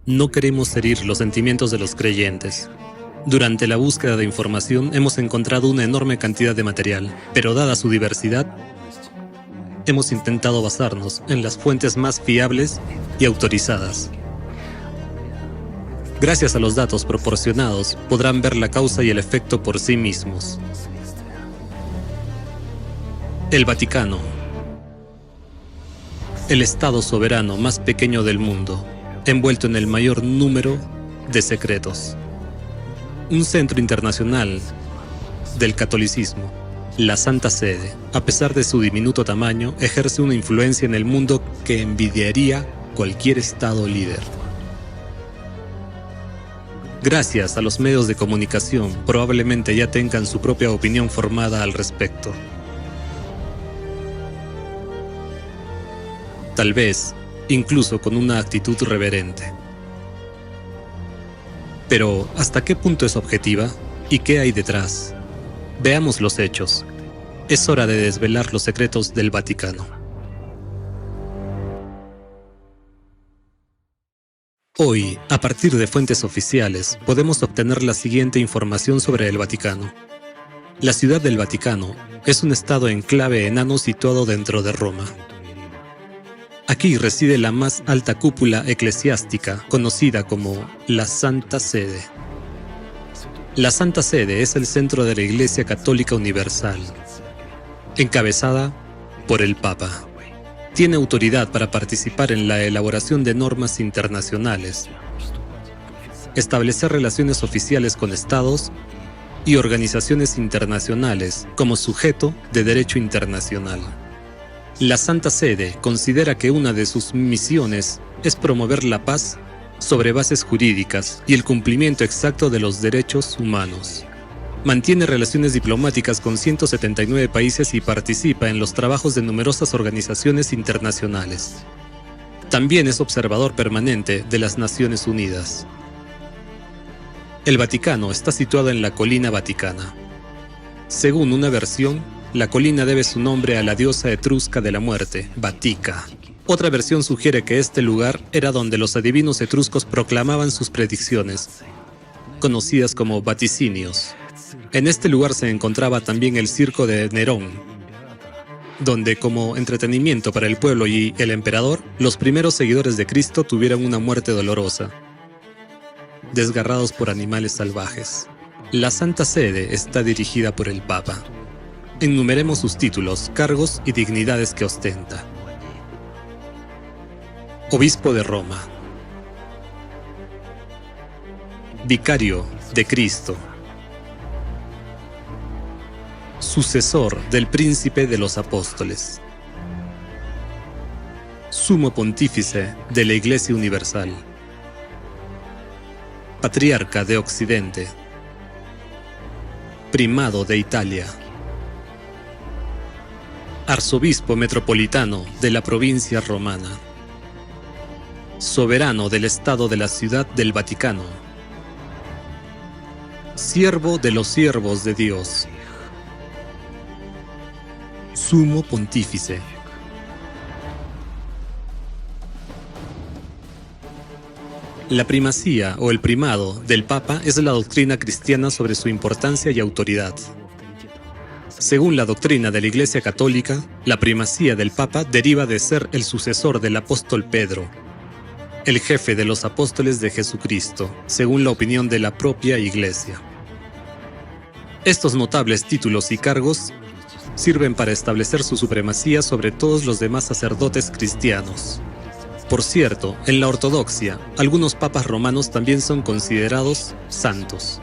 No queremos herir los sentimientos de los creyentes. Durante la búsqueda de información hemos encontrado una enorme cantidad de material, pero dada su diversidad, hemos intentado basarnos en las fuentes más fiables y autorizadas. Gracias a los datos proporcionados, podrán ver la causa y el efecto por sí mismos. El Vaticano. El Estado soberano más pequeño del mundo, envuelto en el mayor número de secretos. Un centro internacional del catolicismo. La Santa Sede, a pesar de su diminuto tamaño, ejerce una influencia en el mundo que envidiaría cualquier Estado líder. Gracias a los medios de comunicación, probablemente ya tengan su propia opinión formada al respecto. Tal vez, incluso con una actitud reverente. Pero, ¿hasta qué punto es objetiva? ¿Y qué hay detrás? Veamos los hechos. Es hora de desvelar los secretos del Vaticano. Hoy, a partir de fuentes oficiales, podemos obtener la siguiente información sobre el Vaticano. La Ciudad del Vaticano es un estado enclave enano situado dentro de Roma. Aquí reside la más alta cúpula eclesiástica, conocida como la Santa Sede. La Santa Sede es el centro de la Iglesia Católica Universal, encabezada por el Papa. Tiene autoridad para participar en la elaboración de normas internacionales, establecer relaciones oficiales con estados y organizaciones internacionales como sujeto de derecho internacional. La Santa Sede considera que una de sus misiones es promover la paz sobre bases jurídicas y el cumplimiento exacto de los derechos humanos. Mantiene relaciones diplomáticas con 179 países y participa en los trabajos de numerosas organizaciones internacionales. También es observador permanente de las Naciones Unidas. El Vaticano está situado en la colina Vaticana. Según una versión, la colina debe su nombre a la diosa etrusca de la muerte, Vatica. Otra versión sugiere que este lugar era donde los adivinos etruscos proclamaban sus predicciones, conocidas como vaticinios. En este lugar se encontraba también el circo de Nerón, donde como entretenimiento para el pueblo y el emperador, los primeros seguidores de Cristo tuvieron una muerte dolorosa, desgarrados por animales salvajes. La Santa Sede está dirigida por el Papa. Enumeremos sus títulos, cargos y dignidades que ostenta. Obispo de Roma. Vicario de Cristo. Sucesor del Príncipe de los Apóstoles. Sumo Pontífice de la Iglesia Universal. Patriarca de Occidente. Primado de Italia. Arzobispo metropolitano de la provincia romana. Soberano del Estado de la Ciudad del Vaticano. Siervo de los siervos de Dios. Sumo Pontífice. La primacía o el primado del Papa es la doctrina cristiana sobre su importancia y autoridad. Según la doctrina de la Iglesia Católica, la primacía del Papa deriva de ser el sucesor del apóstol Pedro, el jefe de los apóstoles de Jesucristo, según la opinión de la propia Iglesia. Estos notables títulos y cargos sirven para establecer su supremacía sobre todos los demás sacerdotes cristianos. Por cierto, en la ortodoxia, algunos papas romanos también son considerados santos.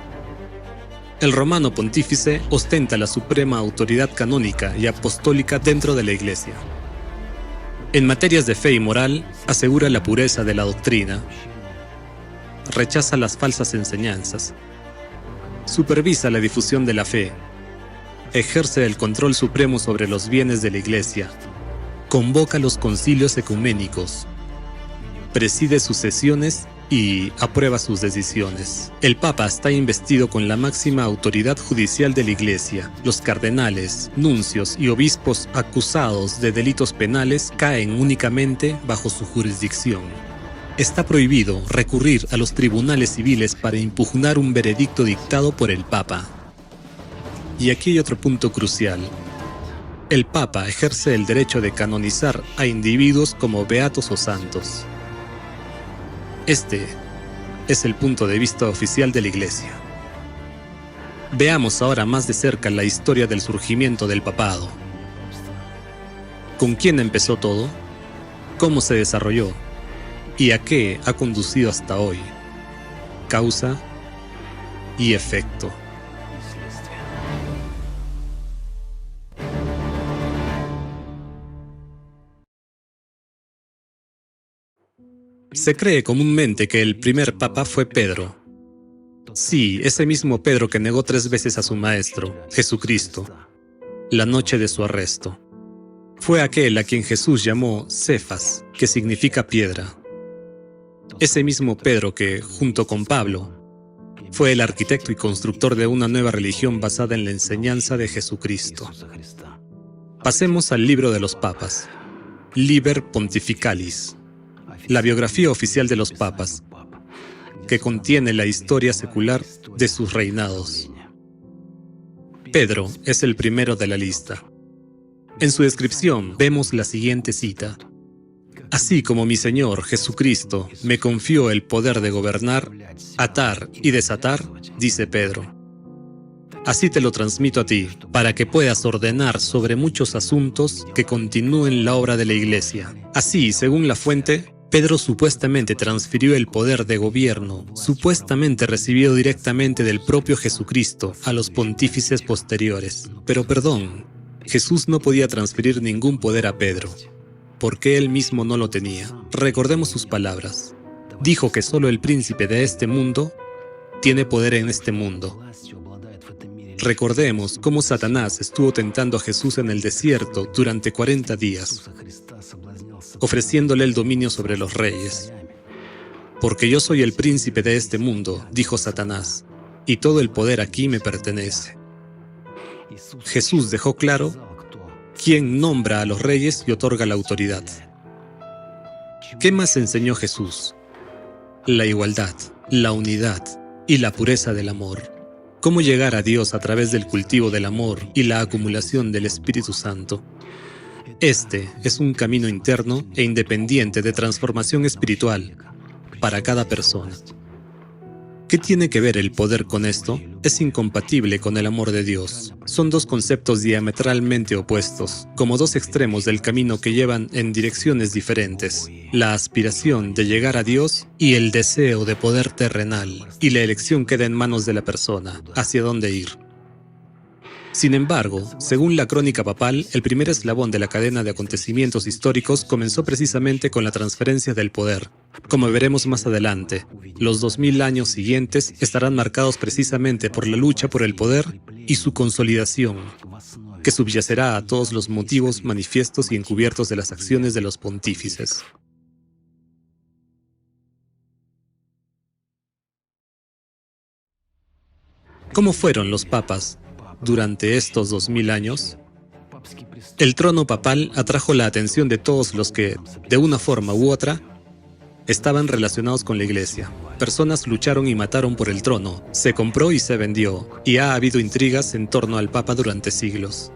El romano pontífice ostenta la suprema autoridad canónica y apostólica dentro de la Iglesia. En materias de fe y moral, asegura la pureza de la doctrina, rechaza las falsas enseñanzas, supervisa la difusión de la fe, ejerce el control supremo sobre los bienes de la Iglesia, convoca los concilios ecuménicos, preside sus sesiones y aprueba sus decisiones. El Papa está investido con la máxima autoridad judicial de la Iglesia. Los cardenales, nuncios y obispos acusados de delitos penales caen únicamente bajo su jurisdicción. Está prohibido recurrir a los tribunales civiles para impugnar un veredicto dictado por el Papa. Y aquí hay otro punto crucial. El Papa ejerce el derecho de canonizar a individuos como beatos o santos. Este es el punto de vista oficial de la Iglesia. Veamos ahora más de cerca la historia del surgimiento del papado. ¿Con quién empezó todo? ¿Cómo se desarrolló? ¿Y a qué ha conducido hasta hoy? Causa y efecto. Se cree comúnmente que el primer papa fue Pedro. Sí, ese mismo Pedro que negó 3 veces a su maestro, Jesucristo, la noche de su arresto. Fue aquel a quien Jesús llamó Cefas, que significa piedra. Ese mismo Pedro que, junto con Pablo, fue el arquitecto y constructor de una nueva religión basada en la enseñanza de Jesucristo. Pasemos al libro de los papas, Liber Pontificalis, la biografía oficial de los papas, que contiene la historia secular de sus reinados. Pedro es el primero de la lista. En su descripción vemos la siguiente cita: Así como mi Señor Jesucristo me confió el poder de gobernar, atar y desatar, dice Pedro, así te lo transmito a ti, para que puedas ordenar sobre muchos asuntos que continúen la obra de la Iglesia. Así, según la fuente, Pedro supuestamente transfirió el poder de gobierno, supuestamente recibido directamente del propio Jesucristo, a los pontífices posteriores. Pero perdón, Jesús no podía transferir ningún poder a Pedro, porque él mismo no lo tenía. Recordemos sus palabras. Dijo que solo el príncipe de este mundo tiene poder en este mundo. Recordemos cómo Satanás estuvo tentando a Jesús en el desierto durante 40 días, ofreciéndole el dominio sobre los reyes. Porque yo soy el príncipe de este mundo, dijo Satanás, y todo el poder aquí me pertenece. Jesús dejó claro quién nombra a los reyes y otorga la autoridad. ¿Qué más enseñó Jesús? La igualdad, la unidad y la pureza del amor. ¿Cómo llegar a Dios a través del cultivo del amor y la acumulación del Espíritu Santo? Este es un camino interno e independiente de transformación espiritual para cada persona. ¿Qué tiene que ver el poder con esto? Es incompatible con el amor de Dios. Son dos conceptos diametralmente opuestos, como dos extremos del camino que llevan en direcciones diferentes. La aspiración de llegar a Dios y el deseo de poder terrenal, y la elección queda en manos de la persona, hacia dónde ir. Sin embargo, según la crónica papal, el primer eslabón de la cadena de acontecimientos históricos comenzó precisamente con la transferencia del poder. Como veremos más adelante, los 2000 años siguientes estarán marcados precisamente por la lucha por el poder y su consolidación, que subyacerá a todos los motivos manifiestos y encubiertos de las acciones de los pontífices. ¿Cómo fueron los papas durante estos 2000 años? El trono papal atrajo la atención de todos los que, de una forma u otra, estaban relacionados con la Iglesia. Personas lucharon y mataron por el trono, se compró y se vendió, y ha habido intrigas en torno al Papa durante siglos.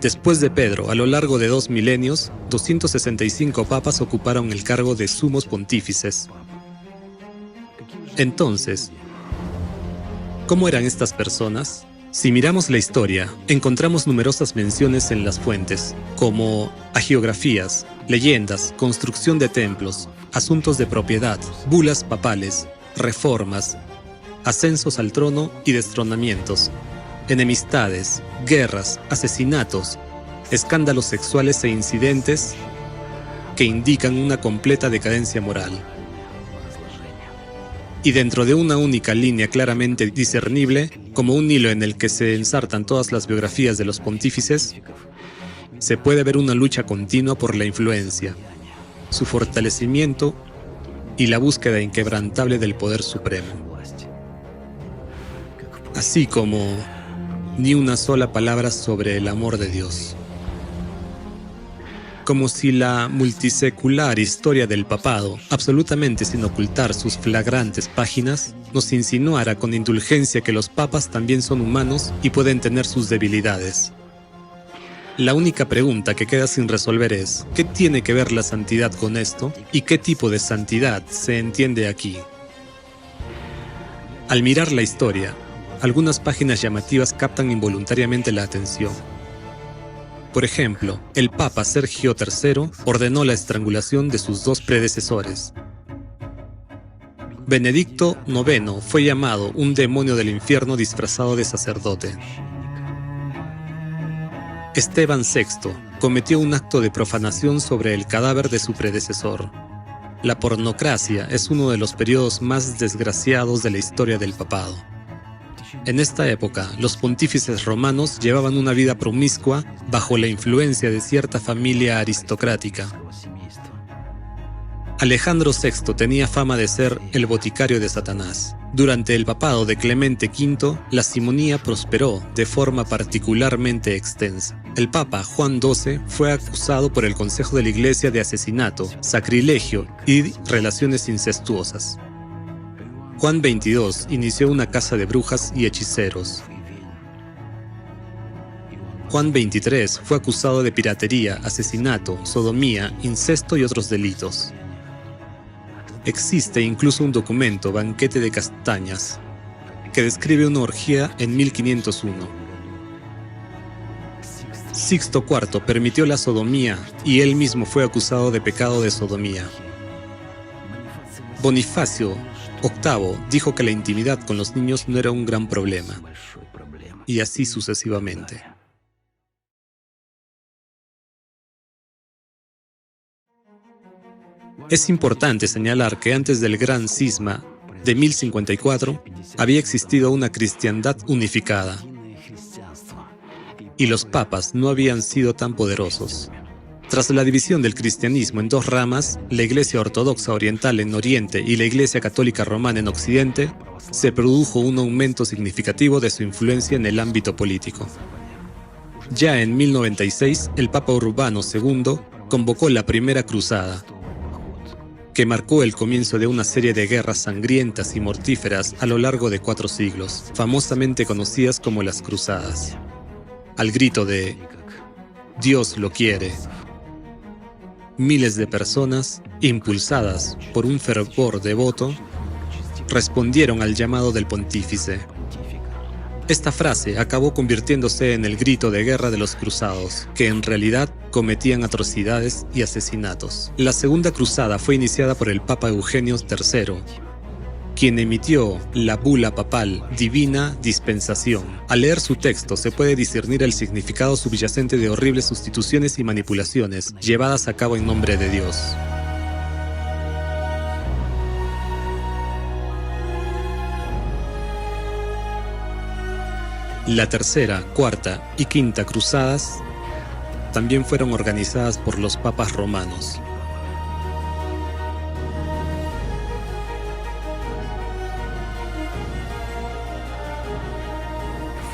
Después de Pedro, a lo largo de 2 milenios, 265 papas ocuparon el cargo de sumos pontífices. Entonces, ¿cómo eran estas personas? Si miramos la historia, encontramos numerosas menciones en las fuentes, como hagiografías, leyendas, construcción de templos, asuntos de propiedad, bulas papales, reformas, ascensos al trono y destronamientos, enemistades, guerras, asesinatos, escándalos sexuales e incidentes que indican una completa decadencia moral. Y dentro de una única línea claramente discernible, como un hilo en el que se ensartan todas las biografías de los pontífices, se puede ver una lucha continua por la influencia, su fortalecimiento y la búsqueda inquebrantable del poder supremo. Así como ni una sola palabra sobre el amor de Dios. Como si la multisecular historia del papado, absolutamente sin ocultar sus flagrantes páginas, nos insinuara con indulgencia que los papas también son humanos y pueden tener sus debilidades. La única pregunta que queda sin resolver es, ¿qué tiene que ver la santidad con esto? ¿Y qué tipo de santidad se entiende aquí? Al mirar la historia, algunas páginas llamativas captan involuntariamente la atención. Por ejemplo, el Papa Sergio III ordenó la estrangulación de sus dos predecesores. Benedicto IX fue llamado un demonio del infierno disfrazado de sacerdote. Esteban VI cometió un acto de profanación sobre el cadáver de su predecesor. La pornocracia es uno de los periodos más desgraciados de la historia del papado. En esta época, los pontífices romanos llevaban una vida promiscua bajo la influencia de cierta familia aristocrática. Alejandro VI tenía fama de ser el boticario de Satanás. Durante el papado de Clemente V, la simonía prosperó de forma particularmente extensa. El Papa Juan XII fue acusado por el Consejo de la Iglesia de asesinato, sacrilegio y relaciones incestuosas. Juan XXII inició una casa de brujas y hechiceros. Juan XXIII fue acusado de piratería, asesinato, sodomía, incesto y otros delitos. Existe incluso un documento, Banquete de Castañas, que describe una orgía en 1501. Sixto IV permitió la sodomía y él mismo fue acusado de pecado de sodomía. Bonifacio VIII dijo que la intimidad con los niños no era un gran problema, y así sucesivamente. Es importante señalar que antes del Gran Cisma de 1054 había existido una cristiandad unificada, y los papas no habían sido tan poderosos. Tras la división del cristianismo en dos ramas, la Iglesia Ortodoxa Oriental en Oriente y la Iglesia Católica Romana en Occidente, se produjo un aumento significativo de su influencia en el ámbito político. Ya en 1096, el Papa Urbano II convocó la Primera Cruzada, que marcó el comienzo de una serie de guerras sangrientas y mortíferas a lo largo de 4 siglos, famosamente conocidas como las Cruzadas. Al grito de «Dios lo quiere», miles de personas, impulsadas por un fervor devoto, respondieron al llamado del pontífice. Esta frase acabó convirtiéndose en el grito de guerra de los cruzados, que en realidad cometían atrocidades y asesinatos. La Segunda Cruzada fue iniciada por el Papa Eugenio III, quien emitió la bula papal Divina Dispensación. Al leer su texto se puede discernir el significado subyacente de horribles sustituciones y manipulaciones llevadas a cabo en nombre de Dios. La Tercera, Cuarta y Quinta Cruzadas también fueron organizadas por los papas romanos.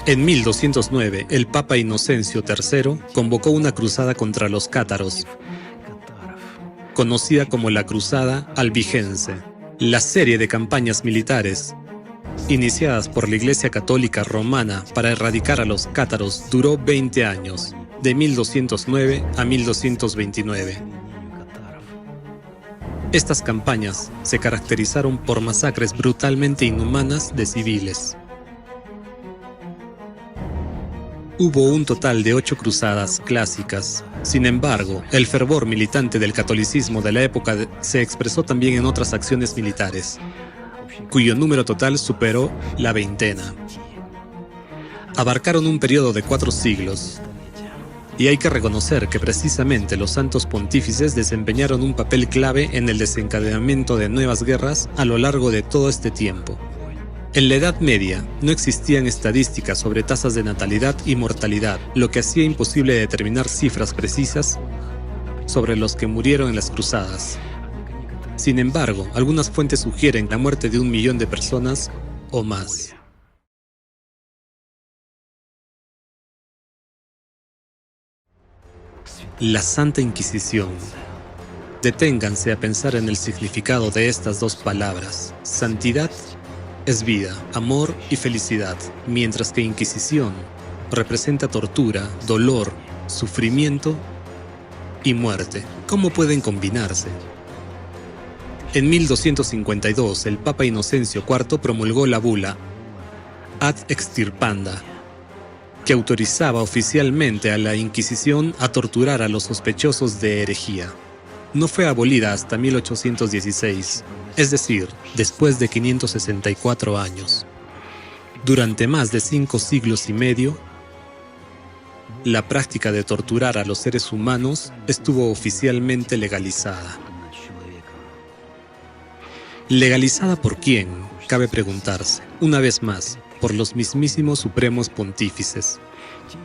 En 1209, el Papa Inocencio III convocó una cruzada contra los cátaros, conocida como la Cruzada Albigense. La serie de campañas militares iniciadas por la Iglesia Católica Romana para erradicar a los cátaros duró 20 años, de 1209 a 1229. Estas campañas se caracterizaron por masacres brutalmente inhumanas de civiles. Hubo un total de 8 cruzadas clásicas. Sin embargo, el fervor militante del catolicismo de la época se expresó también en otras acciones militares, cuyo número total superó la veintena. Abarcaron un periodo de 4 siglos, y hay que reconocer que precisamente los santos pontífices desempeñaron un papel clave en el desencadenamiento de nuevas guerras a lo largo de todo este tiempo. En la Edad Media no existían estadísticas sobre tasas de natalidad y mortalidad, lo que hacía imposible determinar cifras precisas sobre los que murieron en las cruzadas. Sin embargo, algunas fuentes sugieren la muerte de 1 millón de personas o más. La Santa Inquisición. Deténganse a pensar en el significado de estas dos palabras. Santidad es vida, amor y felicidad, mientras que Inquisición representa tortura, dolor, sufrimiento y muerte. ¿Cómo pueden combinarse? En 1252, el Papa Inocencio IV promulgó la bula Ad Extirpanda, que autorizaba oficialmente a la Inquisición a torturar a los sospechosos de herejía. No fue abolida hasta 1816, es decir, después de 564 años. Durante más de 5 siglos y medio, la práctica de torturar a los seres humanos estuvo oficialmente legalizada. ¿Legalizada por quién? Cabe preguntarse. Una vez más, por los mismísimos supremos pontífices,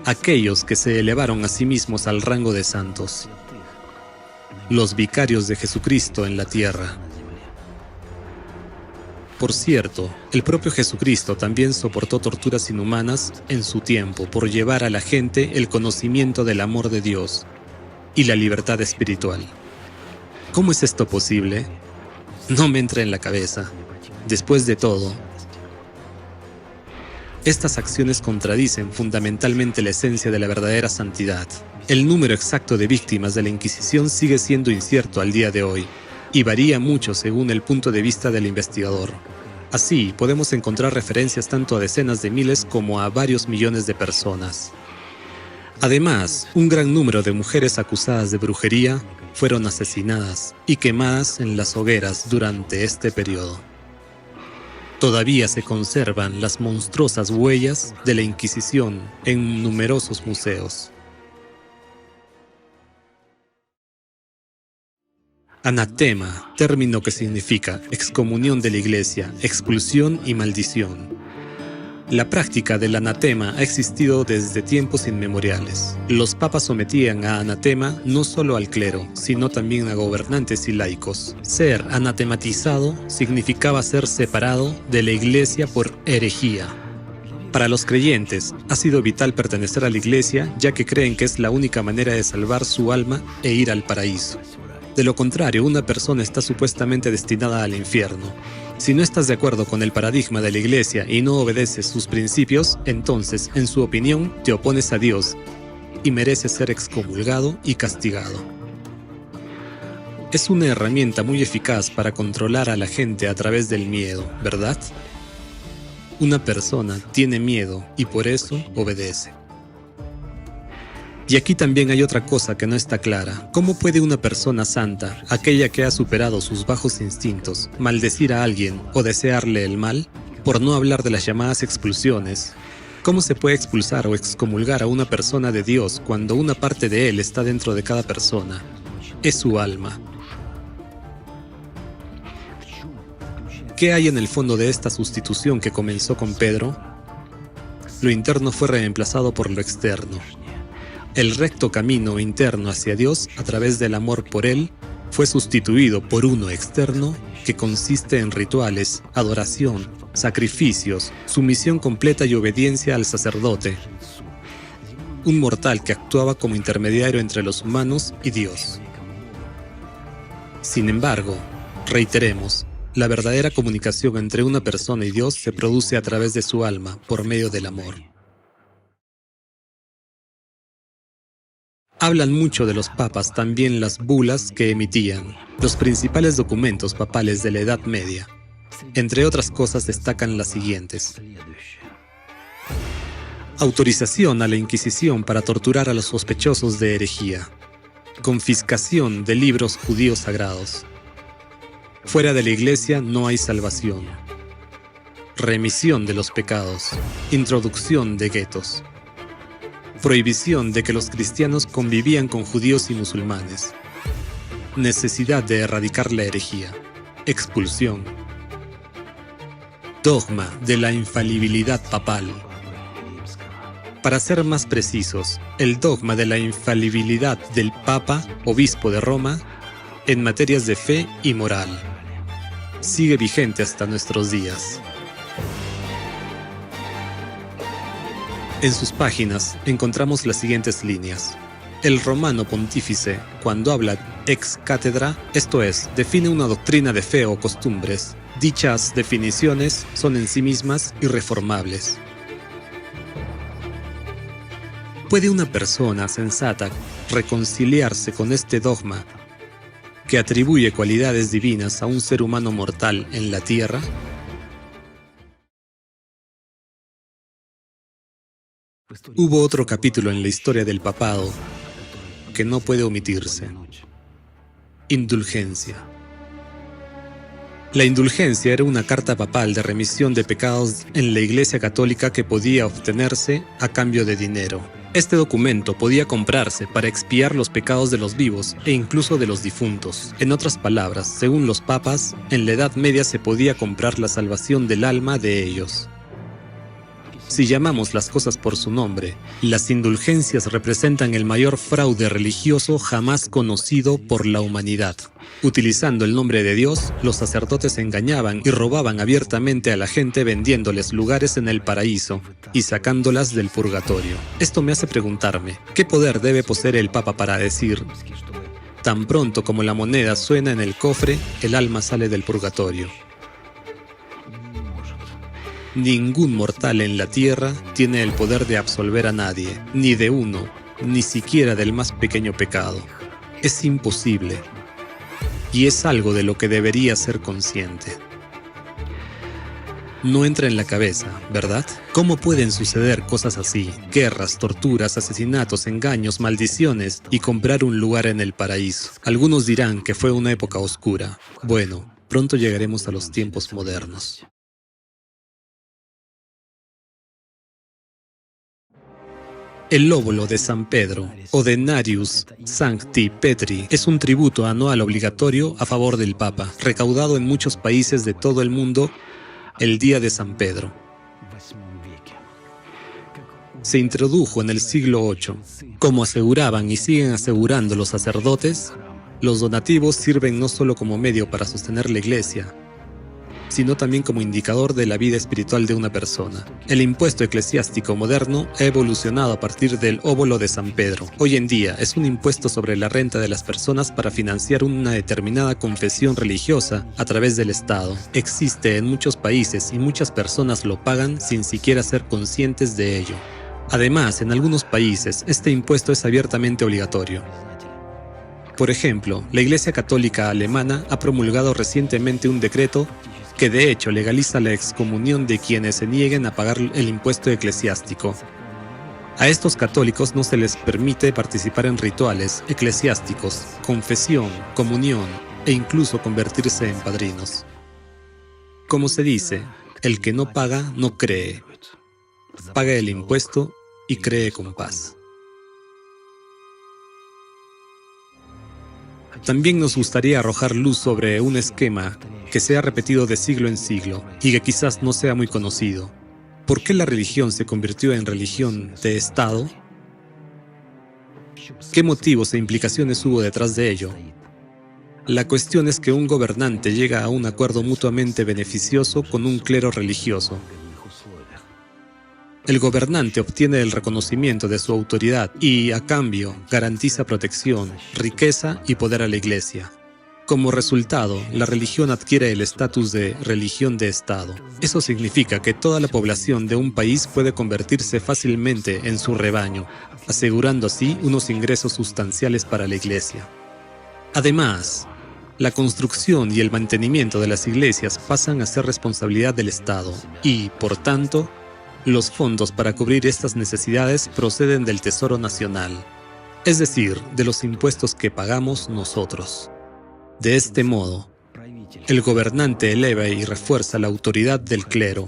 aquellos que se elevaron a sí mismos al rango de santos, los vicarios de Jesucristo en la tierra. Por cierto, el propio Jesucristo también soportó torturas inhumanas en su tiempo por llevar a la gente el conocimiento del amor de Dios y la libertad espiritual. ¿Cómo es esto posible? No me entra en la cabeza. Después de todo, estas acciones contradicen fundamentalmente la esencia de la verdadera santidad. El número exacto de víctimas de la Inquisición sigue siendo incierto al día de hoy, y varía mucho según el punto de vista del investigador. Así, podemos encontrar referencias tanto a decenas de miles como a varios millones de personas. Además, un gran número de mujeres acusadas de brujería fueron asesinadas y quemadas en las hogueras durante este periodo. Todavía se conservan las monstruosas huellas de la Inquisición en numerosos museos. Anatema, término que significa excomunión de la Iglesia, expulsión y maldición. La práctica del anatema ha existido desde tiempos inmemoriales. Los papas sometían a anatema no solo al clero, sino también a gobernantes y laicos. Ser anatematizado significaba ser separado de la Iglesia por herejía. Para los creyentes, ha sido vital pertenecer a la Iglesia, ya que creen que es la única manera de salvar su alma e ir al paraíso. De lo contrario, una persona está supuestamente destinada al infierno. Si no estás de acuerdo con el paradigma de la Iglesia y no obedeces sus principios, entonces, en su opinión, te opones a Dios y mereces ser excomulgado y castigado. Es una herramienta muy eficaz para controlar a la gente a través del miedo, ¿verdad? Una persona tiene miedo y por eso obedece. Y aquí también hay otra cosa que no está clara. ¿Cómo puede una persona santa, aquella que ha superado sus bajos instintos, maldecir a alguien o desearle el mal? Por no hablar de las llamadas expulsiones. ¿Cómo se puede expulsar o excomulgar a una persona de Dios cuando una parte de él está dentro de cada persona? Es su alma. ¿Qué hay en el fondo de esta sustitución que comenzó con Pedro? Lo interno fue reemplazado por lo externo. El recto camino interno hacia Dios a través del amor por Él fue sustituido por uno externo que consiste en rituales, adoración, sacrificios, sumisión completa y obediencia al sacerdote. Un mortal que actuaba como intermediario entre los humanos y Dios. Sin embargo, reiteremos, la verdadera comunicación entre una persona y Dios se produce a través de su alma, por medio del amor. Hablan mucho de los papas también las bulas que emitían, los principales documentos papales de la Edad Media. Entre otras cosas destacan las siguientes. Autorización a la Inquisición para torturar a los sospechosos de herejía. Confiscación de libros judíos sagrados. Fuera de la Iglesia no hay salvación. Remisión de los pecados. Introducción de guetos. Prohibición de que los cristianos convivían con judíos y musulmanes. Necesidad de erradicar la herejía. Expulsión. Dogma de la infalibilidad papal. Para ser más precisos, el dogma de la infalibilidad del Papa, obispo de Roma, en materias de fe y moral. Sigue vigente hasta nuestros días. En sus páginas encontramos las siguientes líneas. El romano pontífice, cuando habla ex cátedra, esto es, define una doctrina de fe o costumbres, dichas definiciones son en sí mismas irreformables. ¿Puede una persona sensata reconciliarse con este dogma que atribuye cualidades divinas a un ser humano mortal en la tierra? Hubo otro capítulo en la historia del papado que no puede omitirse. Indulgencia. La indulgencia era una carta papal de remisión de pecados en la Iglesia Católica que podía obtenerse a cambio de dinero. Este documento podía comprarse para expiar los pecados de los vivos e incluso de los difuntos. En otras palabras, según los papas, en la Edad Media se podía comprar la salvación del alma de ellos. Si llamamos las cosas por su nombre, las indulgencias representan el mayor fraude religioso jamás conocido por la humanidad. Utilizando el nombre de Dios, los sacerdotes engañaban y robaban abiertamente a la gente vendiéndoles lugares en el paraíso y sacándolas del purgatorio. Esto me hace preguntarme, ¿qué poder debe poseer el Papa para decir, tan pronto como la moneda suena en el cofre, el alma sale del purgatorio? Ningún mortal en la tierra tiene el poder de absolver a nadie, ni de uno, ni siquiera del más pequeño pecado. Es imposible. Y es algo de lo que debería ser consciente. No entra en la cabeza, ¿verdad? ¿Cómo pueden suceder cosas así? Guerras, torturas, asesinatos, engaños, maldiciones y comprar un lugar en el paraíso. Algunos dirán que fue una época oscura. Bueno, pronto llegaremos a los tiempos modernos. El óbolo de San Pedro, o Denarius Sancti Petri, es un tributo anual obligatorio a favor del Papa, recaudado en muchos países de todo el mundo el día de San Pedro. Se introdujo en el siglo VIII. Como aseguraban y siguen asegurando los sacerdotes, los donativos sirven no solo como medio para sostener la Iglesia, sino también como indicador de la vida espiritual de una persona. El impuesto eclesiástico moderno ha evolucionado a partir del óbolo de San Pedro. Hoy en día es un impuesto sobre la renta de las personas para financiar una determinada confesión religiosa a través del Estado. Existe en muchos países y muchas personas lo pagan sin siquiera ser conscientes de ello. Además, en algunos países este impuesto es abiertamente obligatorio. Por ejemplo, la Iglesia Católica Alemana ha promulgado recientemente un decreto que de hecho legaliza la excomunión de quienes se nieguen a pagar el impuesto eclesiástico. A estos católicos no se les permite participar en rituales eclesiásticos, confesión, comunión e incluso convertirse en padrinos. Como se dice, el que no paga no cree. Paga el impuesto y cree con paz. También nos gustaría arrojar luz sobre un esquema que se ha repetido de siglo en siglo y que quizás no sea muy conocido. ¿Por qué la religión se convirtió en religión de Estado? ¿Qué motivos e implicaciones hubo detrás de ello? La cuestión es que un gobernante llega a un acuerdo mutuamente beneficioso con un clero religioso. El gobernante obtiene el reconocimiento de su autoridad y, a cambio, garantiza protección, riqueza y poder a la Iglesia. Como resultado, la religión adquiere el estatus de religión de Estado. Eso significa que toda la población de un país puede convertirse fácilmente en su rebaño, asegurando así unos ingresos sustanciales para la Iglesia. Además, la construcción y el mantenimiento de las iglesias pasan a ser responsabilidad del Estado y, por tanto, los fondos para cubrir estas necesidades proceden del Tesoro Nacional, es decir, de los impuestos que pagamos nosotros. De este modo, el gobernante eleva y refuerza la autoridad del clero,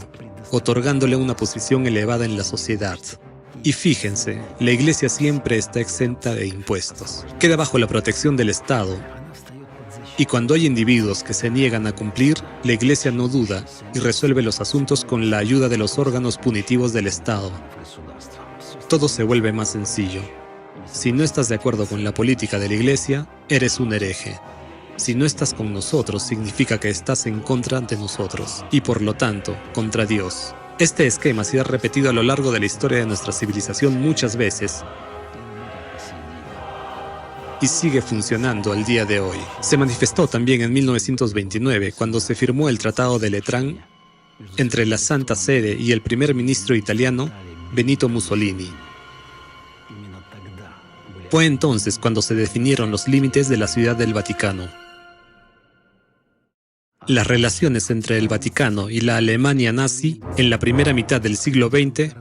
otorgándole una posición elevada en la sociedad. Y fíjense, la Iglesia siempre está exenta de impuestos. Queda bajo la protección del Estado. Y cuando hay individuos que se niegan a cumplir, la Iglesia no duda y resuelve los asuntos con la ayuda de los órganos punitivos del Estado. Todo se vuelve más sencillo. Si no estás de acuerdo con la política de la Iglesia, eres un hereje. Si no estás con nosotros, significa que estás en contra de nosotros, y por lo tanto, contra Dios. Este esquema se ha repetido a lo largo de la historia de nuestra civilización muchas veces, y sigue funcionando al día de hoy. Se manifestó también en 1929 cuando se firmó el Tratado de Letrán entre la Santa Sede y el primer ministro italiano Benito Mussolini. Fue entonces cuando se definieron los límites de la Ciudad del Vaticano. Las relaciones entre el Vaticano y la Alemania nazi en la primera mitad del siglo XX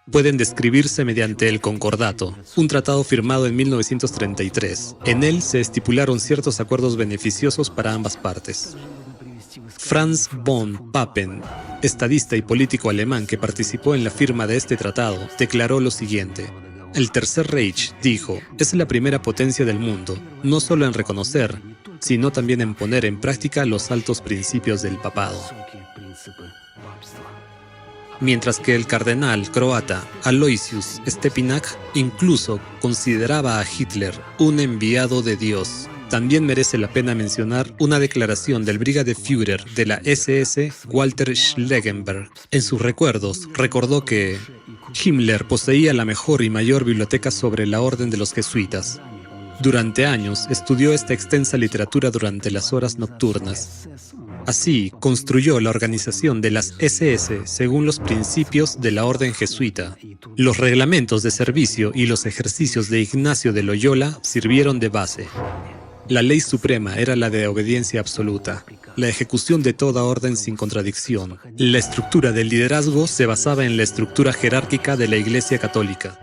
pueden describirse mediante el Concordato, un tratado firmado en 1933. En él se estipularon ciertos acuerdos beneficiosos para ambas partes. Franz von Papen, estadista y político alemán que participó en la firma de este tratado, declaró lo siguiente: el Tercer Reich, dijo, es la primera potencia del mundo, no solo en reconocer, sino también en poner en práctica los altos principios del papado. Mientras que el cardenal croata Aloysius Stepinac incluso consideraba a Hitler un enviado de Dios. También merece la pena mencionar una declaración del Brigadeführer de la SS, Walter Schlegenberg. En sus recuerdos, recordó que Himmler poseía la mejor y mayor biblioteca sobre la orden de los jesuitas. Durante años estudió esta extensa literatura durante las horas nocturnas. Así, construyó la organización de las SS según los principios de la orden jesuita. Los reglamentos de servicio y los ejercicios de Ignacio de Loyola sirvieron de base. La ley suprema era la de obediencia absoluta, la ejecución de toda orden sin contradicción. La estructura del liderazgo se basaba en la estructura jerárquica de la Iglesia Católica.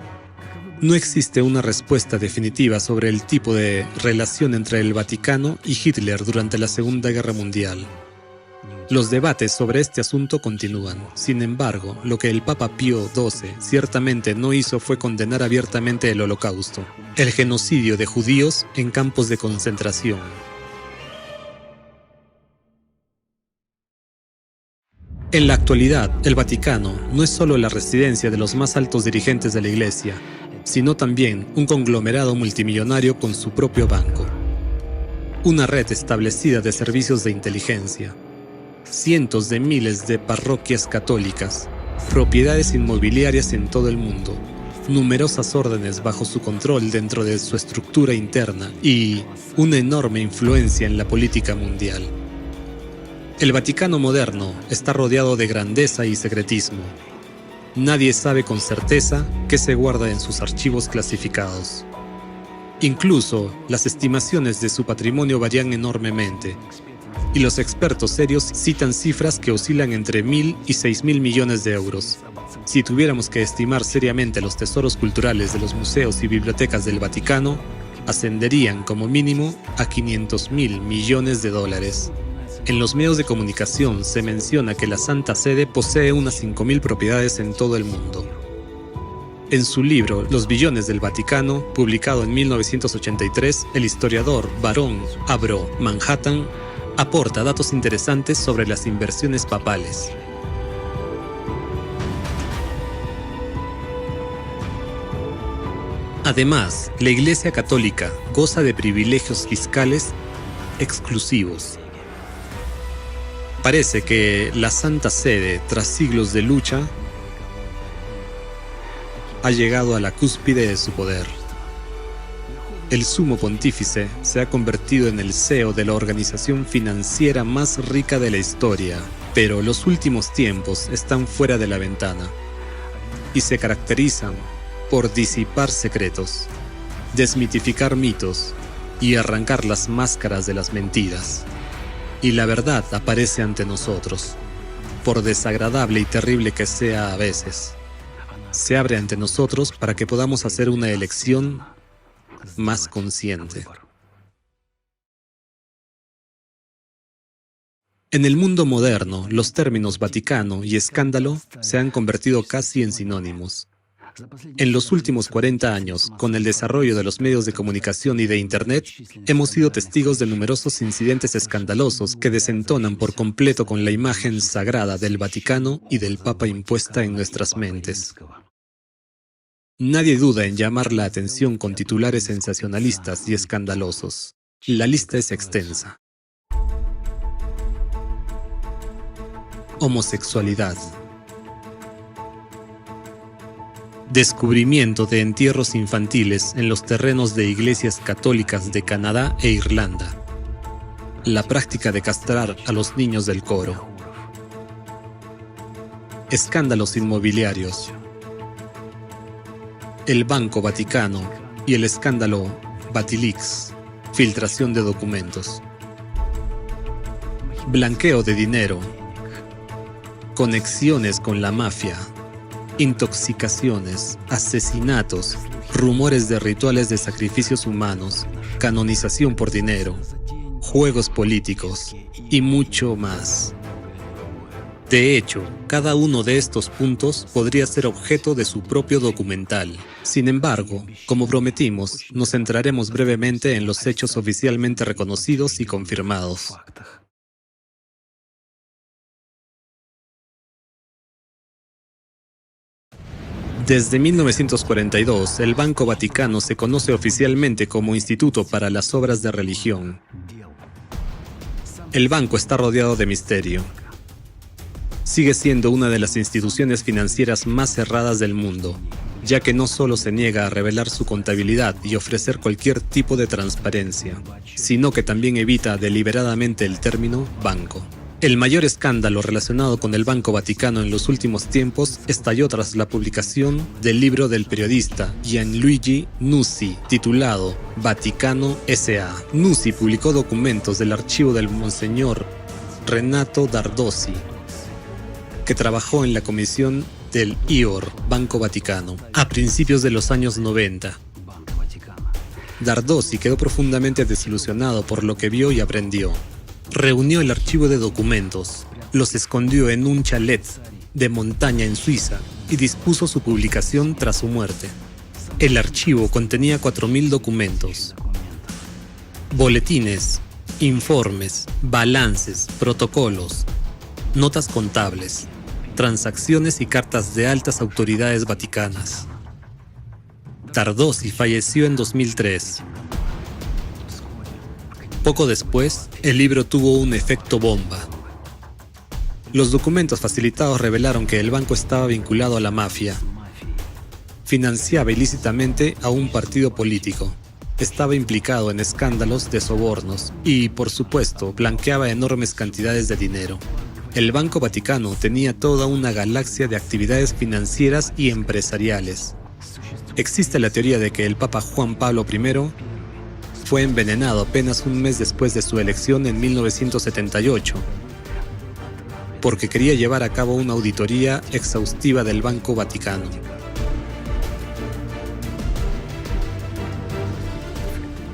No existe una respuesta definitiva sobre el tipo de relación entre el Vaticano y Hitler durante la Segunda Guerra Mundial. Los debates sobre este asunto continúan. Sin embargo, lo que el Papa Pío XII ciertamente no hizo fue condenar abiertamente el Holocausto, el genocidio de judíos en campos de concentración. En la actualidad, el Vaticano no es solo la residencia de los más altos dirigentes de la Iglesia, sino también un conglomerado multimillonario con su propio banco. Una red establecida de servicios de inteligencia, cientos de miles de parroquias católicas, propiedades inmobiliarias en todo el mundo, numerosas órdenes bajo su control dentro de su estructura interna y una enorme influencia en la política mundial. El Vaticano moderno está rodeado de grandeza y secretismo. Nadie sabe con certeza qué se guarda en sus archivos clasificados. Incluso las estimaciones de su patrimonio varían enormemente, y los expertos serios citan cifras que oscilan entre 1.000 y 6.000 millones de euros. Si tuviéramos que estimar seriamente los tesoros culturales de los museos y bibliotecas del Vaticano, ascenderían como mínimo a 500.000 millones de dólares. En los medios de comunicación se menciona que la Santa Sede posee unas 5.000 propiedades en todo el mundo. En su libro Los billones del Vaticano, publicado en 1983, el historiador Barón Abro Manhattan aporta datos interesantes sobre las inversiones papales. Además, la Iglesia Católica goza de privilegios fiscales exclusivos. Parece que la Santa Sede, tras siglos de lucha, ha llegado a la cúspide de su poder. El Sumo Pontífice se ha convertido en el CEO de la organización financiera más rica de la historia, pero los últimos tiempos están fuera de la ventana y se caracterizan por disipar secretos, desmitificar mitos y arrancar las máscaras de las mentiras. Y la verdad aparece ante nosotros, por desagradable y terrible que sea a veces. Se abre ante nosotros para que podamos hacer una elección más consciente. En el mundo moderno, los términos Vaticano y escándalo se han convertido casi en sinónimos. En los últimos 40 años, con el desarrollo de los medios de comunicación y de Internet, hemos sido testigos de numerosos incidentes escandalosos que desentonan por completo con la imagen sagrada del Vaticano y del Papa impuesta en nuestras mentes. Nadie duda en llamar la atención con titulares sensacionalistas y escandalosos. La lista es extensa. Homosexualidad. Descubrimiento de entierros infantiles en los terrenos de iglesias católicas de Canadá e Irlanda. La práctica de castrar a los niños del coro. Escándalos inmobiliarios. El Banco Vaticano y el escándalo Vatilix. Filtración de documentos. Blanqueo de dinero. Conexiones con la mafia. Intoxicaciones, asesinatos, rumores de rituales de sacrificios humanos, canonización por dinero, juegos políticos y mucho más. De hecho, cada uno de estos puntos podría ser objeto de su propio documental. Sin embargo, como prometimos, nos centraremos brevemente en los hechos oficialmente reconocidos y confirmados. Desde 1942, el Banco Vaticano se conoce oficialmente como Instituto para las Obras de Religión. El banco está rodeado de misterio. Sigue siendo una de las instituciones financieras más cerradas del mundo, ya que no solo se niega a revelar su contabilidad y ofrecer cualquier tipo de transparencia, sino que también evita deliberadamente el término banco. El mayor escándalo relacionado con el Banco Vaticano en los últimos tiempos estalló tras la publicación del libro del periodista Gianluigi Nuzzi, titulado Vaticano S.A. Nuzzi publicó documentos del archivo del Monseñor Renato Dardossi, que trabajó en la comisión del IOR, Banco Vaticano, a principios de los años 90. Dardossi quedó profundamente desilusionado por lo que vio y aprendió. Reunió el archivo de documentos, los escondió en un chalet de montaña en Suiza y dispuso su publicación tras su muerte. El archivo contenía 4.000 documentos, boletines, informes, balances, protocolos, notas contables, transacciones y cartas de altas autoridades vaticanas. Dardossi falleció en 2003. Poco después, el libro tuvo un efecto bomba. Los documentos facilitados revelaron que el banco estaba vinculado a la mafia, financiaba ilícitamente a un partido político, estaba implicado en escándalos de sobornos y, por supuesto, blanqueaba enormes cantidades de dinero. El Banco Vaticano tenía toda una galaxia de actividades financieras y empresariales. Existe la teoría de que el Papa Juan Pablo I fue envenenado apenas un mes después de su elección en 1978, porque quería llevar a cabo una auditoría exhaustiva del Banco Vaticano.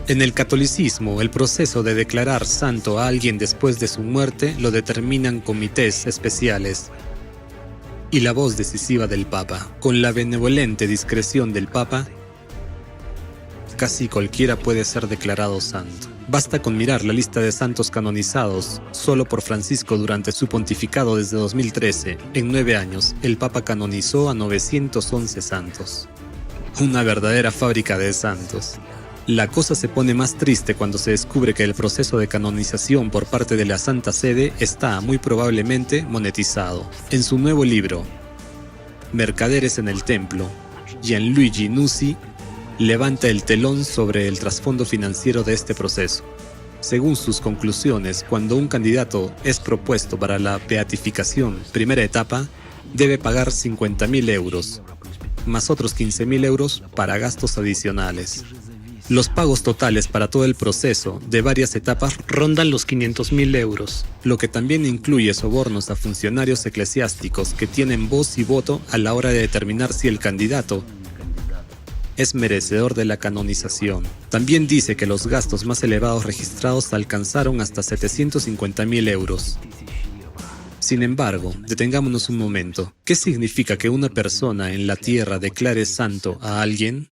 En el catolicismo, el proceso de declarar santo a alguien después de su muerte lo determinan comités especiales y la voz decisiva del Papa. Con la benevolente discreción del Papa, casi cualquiera puede ser declarado santo. Basta con mirar la lista de santos canonizados solo por Francisco durante su pontificado desde 2013. En 9 años, el Papa canonizó a 911 santos. Una verdadera fábrica de santos. La cosa se pone más triste cuando se descubre que el proceso de canonización por parte de la Santa Sede está muy probablemente monetizado. En su nuevo libro, Mercaderes en el Templo, Gianluigi Nuzzi levanta el telón sobre el trasfondo financiero de este proceso. Según sus conclusiones, cuando un candidato es propuesto para la beatificación primera etapa, debe pagar 50.000 euros, más otros 15.000 euros para gastos adicionales. Los pagos totales para todo el proceso de varias etapas rondan los 500.000 euros, lo que también incluye sobornos a funcionarios eclesiásticos que tienen voz y voto a la hora de determinar si el candidato es merecedor de la canonización. También dice que los gastos más elevados registrados alcanzaron hasta 750.000 euros. Sin embargo, detengámonos un momento. ¿Qué significa que una persona en la tierra declare santo a alguien?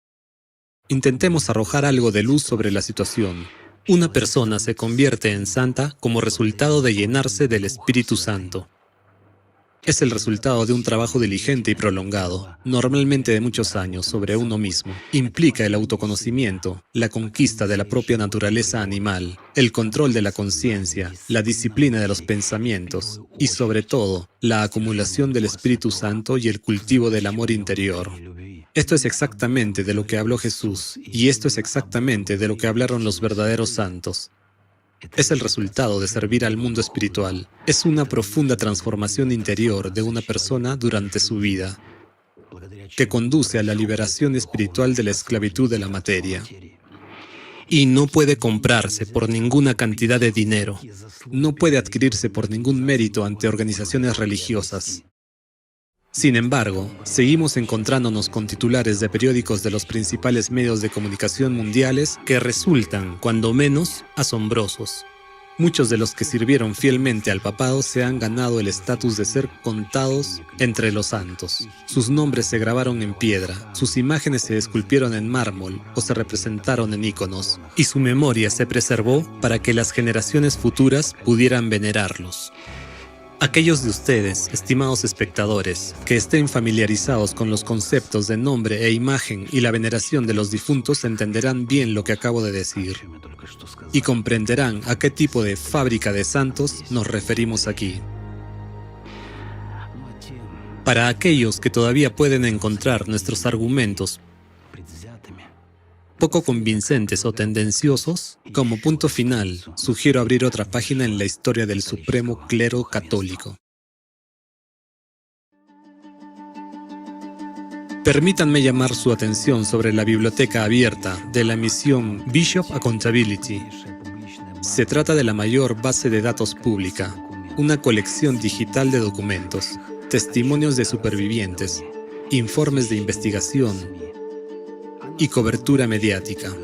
Intentemos arrojar algo de luz sobre la situación. Una persona se convierte en santa como resultado de llenarse del Espíritu Santo. Es el resultado de un trabajo diligente y prolongado, normalmente de muchos años, sobre uno mismo. Implica el autoconocimiento, la conquista de la propia naturaleza animal, el control de la conciencia, la disciplina de los pensamientos y, sobre todo, la acumulación del Espíritu Santo y el cultivo del amor interior. Esto es exactamente de lo que habló Jesús, y esto es exactamente de lo que hablaron los verdaderos santos. Es el resultado de servir al mundo espiritual. Es una profunda transformación interior de una persona durante su vida, que conduce a la liberación espiritual de la esclavitud de la materia. Y no puede comprarse por ninguna cantidad de dinero. No puede adquirirse por ningún mérito ante organizaciones religiosas. Sin embargo, seguimos encontrándonos con titulares de periódicos de los principales medios de comunicación mundiales que resultan, cuando menos, asombrosos. Muchos de los que sirvieron fielmente al papado se han ganado el estatus de ser contados entre los santos. Sus nombres se grabaron en piedra, sus imágenes se esculpieron en mármol o se representaron en íconos, y su memoria se preservó para que las generaciones futuras pudieran venerarlos. Aquellos de ustedes, estimados espectadores, que estén familiarizados con los conceptos de nombre e imagen y la veneración de los difuntos entenderán bien lo que acabo de decir y comprenderán a qué tipo de fábrica de santos nos referimos aquí. Para aquellos que todavía pueden encontrar nuestros argumentos poco convincentes o tendenciosos, como punto final, sugiero abrir otra página en la historia del supremo clero católico. Permítanme llamar su atención sobre la biblioteca abierta de la misión Bishop Accountability. Se trata de la mayor base de datos pública, una colección digital de documentos, testimonios de supervivientes, informes de investigación y cobertura mediática.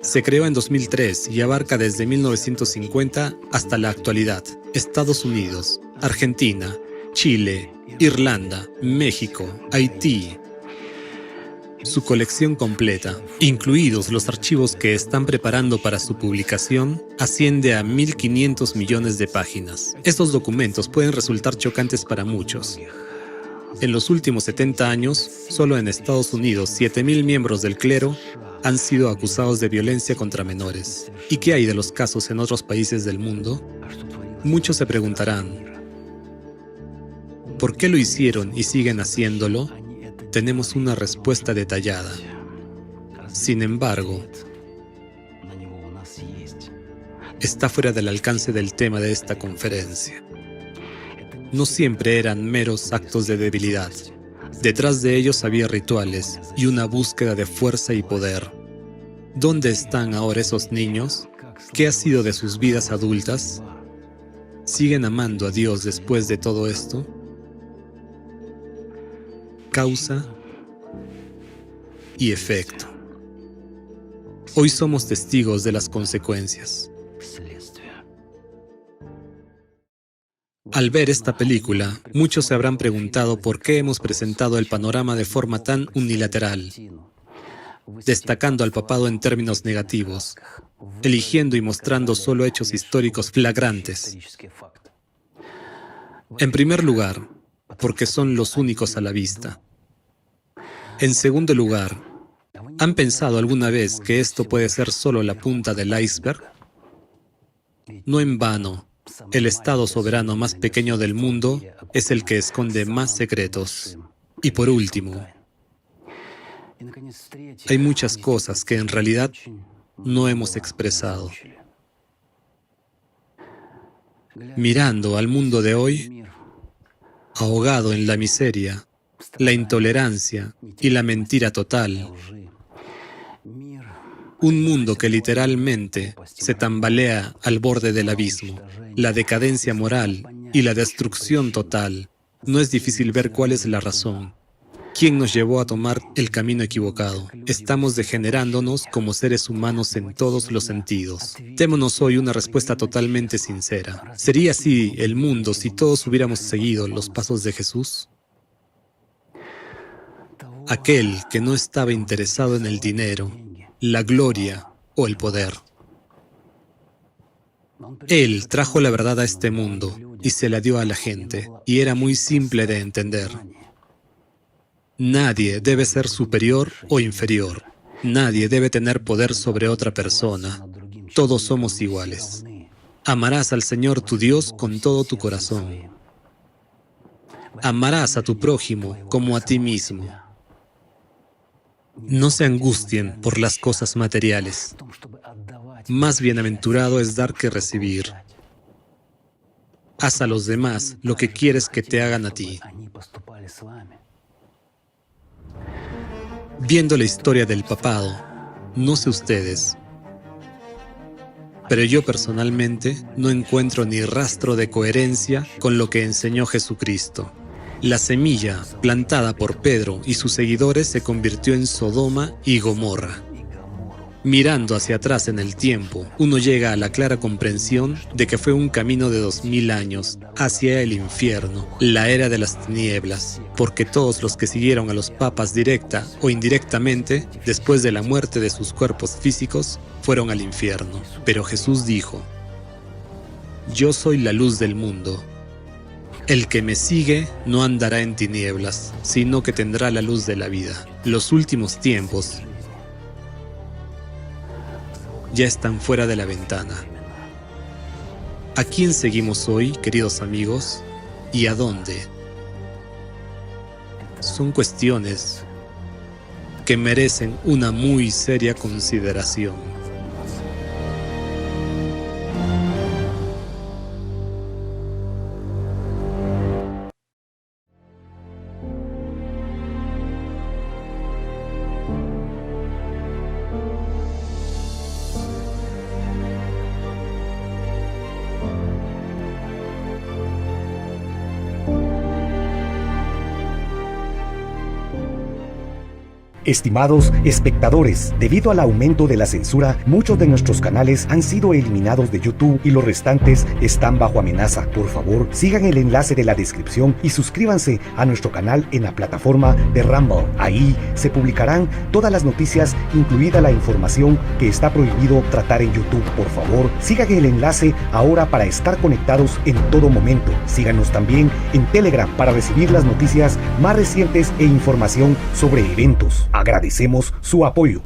Se creó en 2003 y abarca desde 1950 hasta la actualidad Estados Unidos, Argentina, Chile, Irlanda, México, Haití. Su colección completa, incluidos los archivos que están preparando para su publicación, asciende a 1.500 millones de páginas. Estos documentos pueden resultar chocantes para muchos. En los últimos 70 años, solo en Estados Unidos, 7.000 miembros del clero han sido acusados de violencia contra menores. ¿Y qué hay de los casos en otros países del mundo? Muchos se preguntarán, ¿por qué lo hicieron y siguen haciéndolo? Tenemos una respuesta detallada. Sin embargo, está fuera del alcance del tema de esta conferencia. No siempre eran meros actos de debilidad. Detrás de ellos había rituales y una búsqueda de fuerza y poder. ¿Dónde están ahora esos niños? ¿Qué ha sido de sus vidas adultas? ¿Siguen amando a Dios después de todo esto? Causa y efecto. Hoy somos testigos de las consecuencias. Al ver esta película, muchos se habrán preguntado por qué hemos presentado el panorama de forma tan unilateral, destacando al papado en términos negativos, eligiendo y mostrando solo hechos históricos flagrantes. En primer lugar, porque son los únicos a la vista. En segundo lugar, ¿han pensado alguna vez que esto puede ser solo la punta del iceberg? No en vano, el Estado soberano más pequeño del mundo es el que esconde más secretos. Y por último, hay muchas cosas que en realidad no hemos expresado. Mirando al mundo de hoy, ahogado en la miseria, la intolerancia y la mentira total, un mundo que literalmente se tambalea al borde del abismo, la decadencia moral y la destrucción total, no es difícil ver cuál es la razón. ¿Quién nos llevó a tomar el camino equivocado? Estamos degenerándonos como seres humanos en todos los sentidos. Démonos hoy una respuesta totalmente sincera. ¿Sería así el mundo si todos hubiéramos seguido los pasos de Jesús? Aquel que no estaba interesado en el dinero, la gloria o el poder. Él trajo la verdad a este mundo y se la dio a la gente, y era muy simple de entender. Nadie debe ser superior o inferior. Nadie debe tener poder sobre otra persona. Todos somos iguales. Amarás al Señor tu Dios con todo tu corazón. Amarás a tu prójimo como a ti mismo. No se angustien por las cosas materiales. Más bienaventurado es dar que recibir. Haz a los demás lo que quieres que te hagan a ti. Viendo la historia del papado, no sé ustedes, pero yo personalmente no encuentro ni rastro de coherencia con lo que enseñó Jesucristo. La semilla plantada por Pedro y sus seguidores se convirtió en Sodoma y Gomorra. Mirando hacia atrás en el tiempo, uno llega a la clara comprensión de que fue un camino de 2000 años hacia el infierno, la era de las tinieblas, porque todos los que siguieron a los papas directa o indirectamente, después de la muerte de sus cuerpos físicos, fueron al infierno. Pero Jesús dijo: Yo soy la luz del mundo. El que me sigue no andará en tinieblas, sino que tendrá la luz de la vida. Los últimos tiempos ya están fuera de la ventana. ¿A quién seguimos hoy, queridos amigos? ¿Y a dónde? Son cuestiones que merecen una muy seria consideración. Estimados espectadores, debido al aumento de la censura, muchos de nuestros canales han sido eliminados de YouTube y los restantes están bajo amenaza. Por favor, sigan el enlace de la descripción y suscríbanse a nuestro canal en la plataforma de Rumble. Ahí se publicarán todas las noticias, incluida la información que está prohibido tratar en YouTube. Por favor, sigan el enlace ahora para estar conectados en todo momento. Síganos también en Telegram para recibir las noticias más recientes e información sobre eventos. Agradecemos su apoyo.